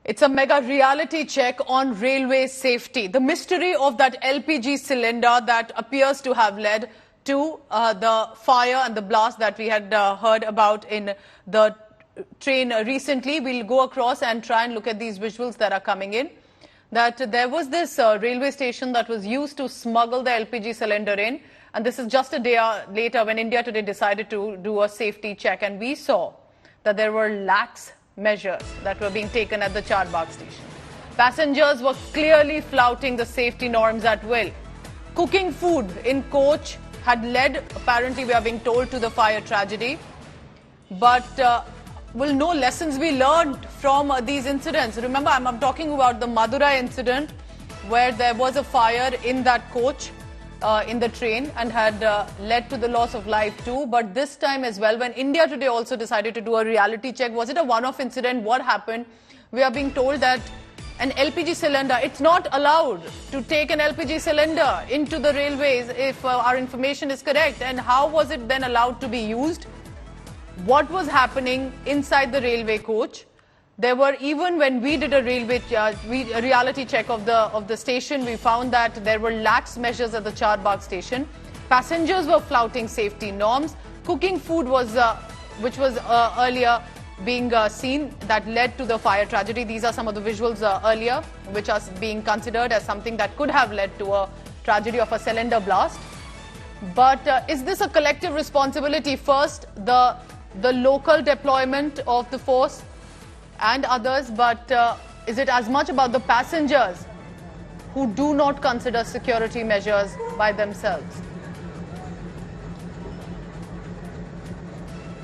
It's a mega reality check on railway safety. The mystery of that LPG cylinder that appears to have led to the fire and the blast that we had heard about in the train recently. We'll go across and try and look at these visuals that are coming in. That there was this railway station that was used to smuggle the LPG cylinder in. And this is just a day later when India Today decided to do a safety check. And we saw that there were lax measures that were being taken at the Charbagh station. Passengers were clearly flouting the safety norms at will. Cooking food in coach had led, apparently we are being told, to the fire tragedy. But will no lessons be learned from these incidents? Remember, I'm talking about the Madurai incident where there was a fire in that coach in the train and had led to the loss of life too. But this time as well, when India Today also decided to do a reality check, was it a one-off incident? What happened? We are being told that an LPG cylinder, it's not allowed to take an LPG cylinder into the railways if our information is correct. And how was it then allowed to be used? What was happening inside the railway coach? There were, even when we did a reality check of the station, we found that there were lax measures at the Charbagh station. Passengers were flouting safety norms. Cooking food was, which was earlier being seen, that led to the fire tragedy. These are some of the visuals earlier, which are being considered as something that could have led to a tragedy of a cylinder blast. But is this a collective responsibility? First, the local deployment of the force and others, but is it as much about the passengers who do not consider security measures by themselves?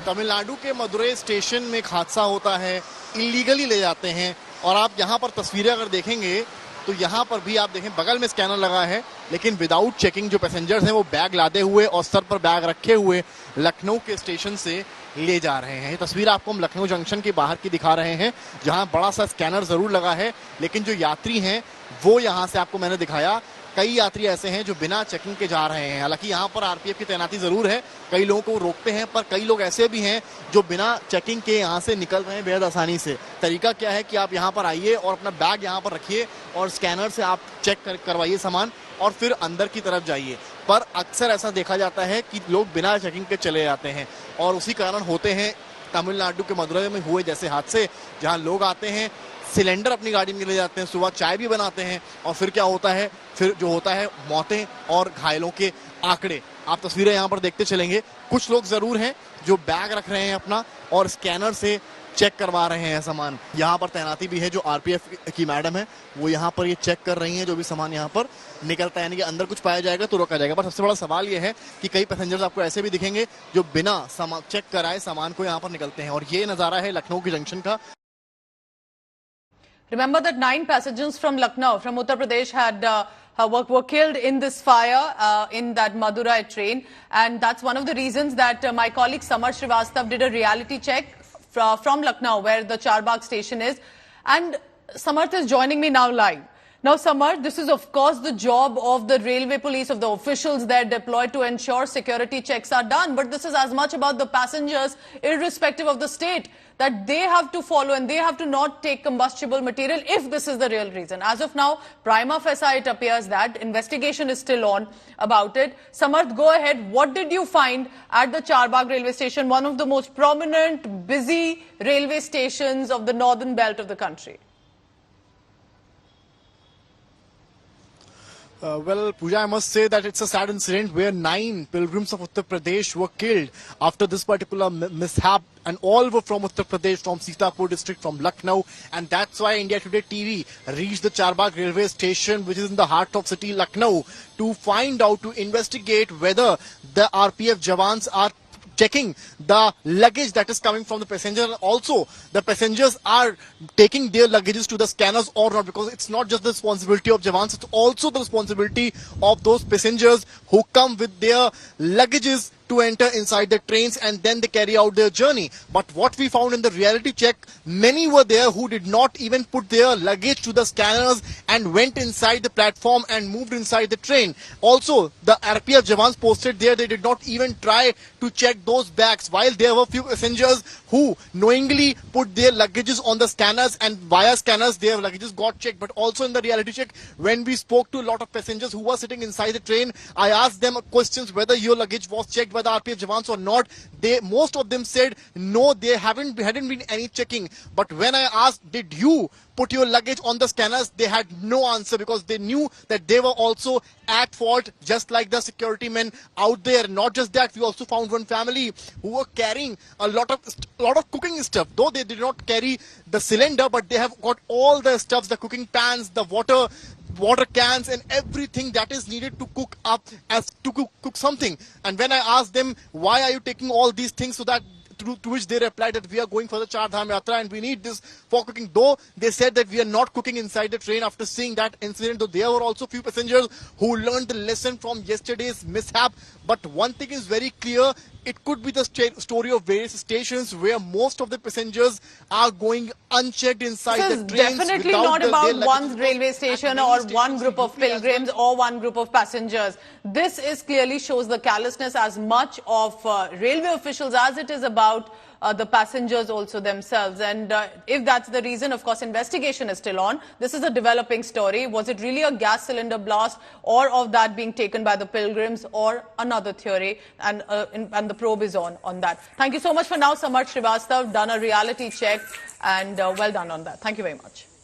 Tamil Nadu के Madurai station में एक हादसा होता है, illegally ले जाते हैं और आप यहाँ पर तस्वीरें अगर देखेंगे तो यहाँ पर भी आप देखें बगल में स्कैनर लगा है, लेकिन विदाउट चेकिंग जो पैसेंजर्स हैं वो बैग लादे हुए और सर पर बैग रखे हुए लखनऊ के स्टेशन से ले जा रहे हैं। ये तस्वीर आपको हम लखनऊ जंक्शन के बाहर की दिखा रहे हैं, जहां बड़ा सा स्कैनर जरूर लगा है, लेकिन जो यात्री हैं वो यहां से आपको मैंने दिखाया, कई यात्री ऐसे हैं जो बिना चेकिंग के जा रहे हैं। हालांकि यहाँ पर आरपीएफ की तैनाती जरूर है, कई लोगों को रोकते हैं, पर कई लोग ऐसे भी हैं जो बिना चेकिंग के यहाँ से निकल रहे हैं बेहद आसानी से। तरीका क्या है कि आप यहाँ पर आइए और अपना बैग यहाँ पर रखिए और स्कैनर से आप चेक करवाइए सामान और फिर अंदर की तरफ जाइए। पर अक्सर ऐसा देखा जाता है कि लोग बिना चेकिंग के चले जाते हैं और उसी कारण होते हैं तमिलनाडु के मदुरई में हुए जैसे हादसे, जहां लोग आते हैं, सिलेंडर अपनी गाड़ी में ले जाते हैं, सुबह चाय भी बनाते हैं और फिर क्या होता है, फिर जो होता है मौतें और घायलों के आंकड़े। आप तस्वीरें यहाँ पर देखते चलेंगे। कुछ लोग जरूर हैं जो बैग रख रहे हैं अपना और स्कैनर से चेक करवा रहे हैं सामान। यहाँ पर तैनाती भी है, जो आरपीएफ की मैडम है वो यहाँ पर ये चेक कर रही हैं जो भी सामान यहाँ पर निकलता है, यानी कि अंदर कुछ पाया जाएगा तो रोका जाएगा। पर सबसे बड़ा सवाल ये है कि कई पैसेंजर्स आपको ऐसे भी दिखेंगे जो बिना चेक कराए सामान को यहाँ पर निकलते हैं और ये नजारा है लखनऊ की जंक्शन का। Remember that 9 passengers from Lucknow, from Uttar Pradesh, were killed in this fire in that Madurai train, and that's one of the reasons that my colleague Samar Srivastav did a reality check from Lucknow, where the Charbagh station is, and Samarth is joining me now live. Now, Samarth, this is of course the job of the railway police, of the officials there deployed to ensure security checks are done, but this is as much about the passengers, irrespective of the state, that they have to follow and they have to not take combustible material if this is the real reason. As of now, prima facie it appears that investigation is still on about it. Samarth, go ahead. What did you find at the Charbagh railway station, one of the most prominent, busy railway stations of the northern belt of the country? Well, Pooja, I must say that it's a sad incident where 9 pilgrims of Uttar Pradesh were killed after this particular mishap, and all were from Uttar Pradesh, from Sitapur district, from Lucknow, and that's why India Today TV reached the Charbagh railway station, which is in the heart of city Lucknow, to find out, to investigate whether the RPF Jawans are checking the luggage that is coming from the passenger. Also, the passengers are taking their luggages to the scanners or not, because it's not just the responsibility of Jawans, it's also the responsibility of those passengers who come with their luggages to enter inside the trains and then they carry out their journey. But what we found in the reality check, many were there who did not even put their luggage to the scanners and went inside the platform and moved inside the train. Also, the RPF Jawans posted there, they did not even try to check those bags, while there were few passengers who knowingly put their luggages on the scanners, and via scanners their luggages got checked. But also in the reality check, when we spoke to a lot of passengers who were sitting inside the train, I asked them questions whether your luggage was checked by the RPF Jawans or not. Most of them said no, there hadn't been any checking. But when I asked, did you put your luggage on the scanners, they had no answer, because they knew that they were also at fault, just like the security men out there. Not just that, we also found one family who were carrying a lot of cooking stuff. Though they did not carry the cylinder, but they have got all the stuffs, the cooking pans, the water cans, and everything that is needed to cook up, as to cook something. And when I asked them, why are you taking all these things, so that to which they replied that we are going for the Char Dham Yatra and we need this for cooking. Though they said that we are not cooking inside the train after seeing that incident, though there were also few passengers who learned the lesson from yesterday's mishap. But one thing is very clear, it could be the story of various stations where most of the passengers are going unchecked inside the trains. This is definitely not about one railway station or one group of pilgrims or one group of passengers. This clearly shows the callousness as much of railway officials as it is about the passengers also themselves. And if that's the reason, of course, investigation is still on. This is a developing story. Was it really a gas cylinder blast, or of that being taken by the pilgrims, or another theory? And the probe is on that. Thank you so much for now, Samarth Srivastav. Done a reality check, and well done on that. Thank you very much.